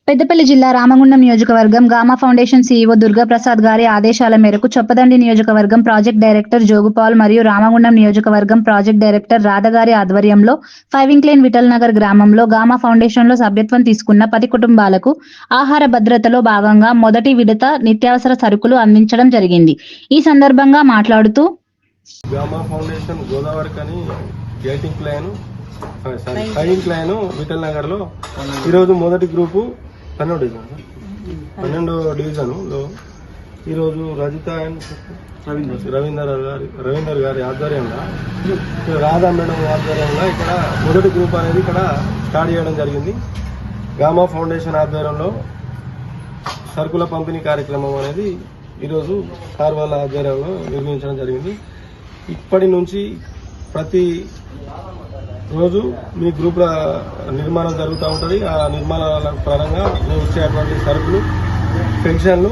పెద్దపల్లి జిల్లా రామగుండం నియోజకవర్గం gamma foundation CEO Durgaprasad గారి ఆదేశాల మేరకు చొప్పదండి నియోజకవర్గం ప్రాజెక్ట్ డైరెక్టర్ జోగుపాల్ మరియు రామగుండం నియోజకవర్గం ప్రాజెక్ట్ డైరెక్టర్ రాధగారి ఆధ్వర్యంలో 5 ఇంక్లేన్ విఠల్ నగర్ గ్రామంలో గామా ఫౌండేషన్లో సభ్యత్వం తీసుకున్న 10 కుటుంబాలకు ఆహార భద్రతలో భాగంగా మొదటి విడత నిత్యావసర సరుకులు అందించడం జరిగింది. ఈ సందర్భంగా మాట్లాడుతూ గామా ఫౌండేషన్ గోదావరికని 8 ఇంక్లైన్ విఠల్ నగర్ లో ఈరోజు మొదటి గ్రూపు 12 డివిజన్లో ఈరోజు రజిత అండ్ రవీందర్ గారి ఆధ్వర్యంలో రాధా మేడం ఆధ్వర్యంలో ఇక్కడ మొదటి గ్రూప్ అనేది ఇక్కడ స్టార్ట్ చేయడం జరిగింది. గామా ఫౌండేషన్ ఆధ్వర్యంలో సరుకుల పంపిణీ కార్యక్రమం అనేది ఈరోజు సార్ వాళ్ళ ఆధ్వర్యంలో నిర్వహించడం జరిగింది. ఇప్పటి నుంచి ప్రతి రోజు మీ గ్రూప్ల నిర్మాణం జరుగుతూ ఉంటుంది. ఆ నిర్మాణాల పరంగా మేము వచ్చేటువంటి సరుకులు పెన్షన్లు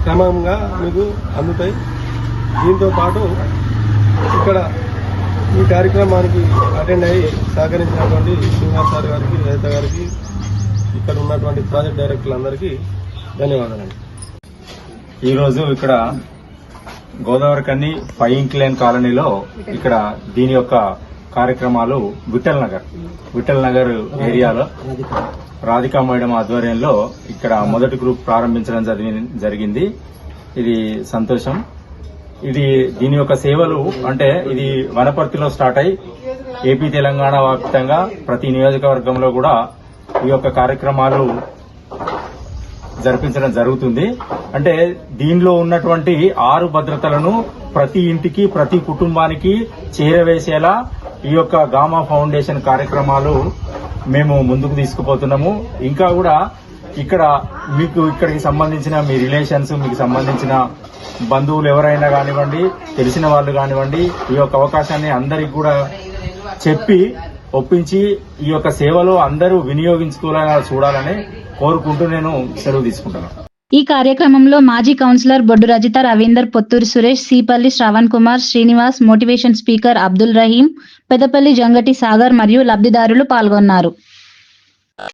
క్రమంగా మీకు అందుతాయి. దీంతో పాటు ఇక్కడ ఈ కార్యక్రమానికి అటెండ్ అయ్యి సహకరించినటువంటి శ్రీనివాస్ సార్ గారికి, రజిత గారికి, ఇక్కడ ఉన్నటువంటి ప్రాజెక్ట్ డైరెక్టర్లందరికీ ధన్యవాదాలండి. ఈరోజు ఇక్కడ గోదావరికని 5 ఇంక్లేన్ కాలనీలో ఇక్కడ దీని యొక్క కార్యక్రమాలు విఠల్ నగర్ ఏరియాలో రాధికా మేడం ఆధ్వర్యంలో ఇక్కడ మొదటి గ్రూప్ ప్రారంభించడం జరిగింది. ఇది సంతోషం. దీని యొక్క సేవలు అంటే ఇది వనపర్తిలో స్టార్ట్ అయి ఏపీ తెలంగాణ వ్యాప్తంగా ప్రతి నియోజకవర్గంలో కూడా ఈ యొక్క కార్యక్రమాలు జరిపించడం జరుగుతుంది. అంటే దీనిలో ఉన్నటువంటి 6 భద్రతలను ప్రతి ఇంటికి, ప్రతి కుటుంబానికి చేరవేసేలా ఈ యొక్క గామా ఫౌండేషన్ కార్యక్రమాలు మేము ముందుకు తీసుకుపోతున్నాము. ఇంకా కూడా ఇక్కడ మీకు ఇక్కడికి సంబంధించిన మీ రిలేషన్స్, మీకు సంబంధించిన బంధువులు ఎవరైనా కానివ్వండి, తెలిసిన వాళ్ళు కానివ్వండి, ఈ యొక్క అవకాశాన్ని అందరికి కూడా చెప్పి ఒప్పించి ఈ యొక్క సేవలో అందరూ వినియోగించుకోవాలని చూడాలని కోరుకుంటూ నేను సెలవు తీసుకుంటున్నాను. ఈ కార్యక్రమంలో మాజీ కౌన్సిలర్ బొడ్డు రజిత, రవీందర్, పొత్తూరు సురేష్, సీపల్లి శ్రవణ్ కుమార్, శ్రీనివాస్, మోటివేషన్ స్పీకర్ అబ్దుల్ రహీం, పెద్దపల్లి జంగటి సాగర్ మరియు లబ్ధిదారులు పాల్గొన్నారు.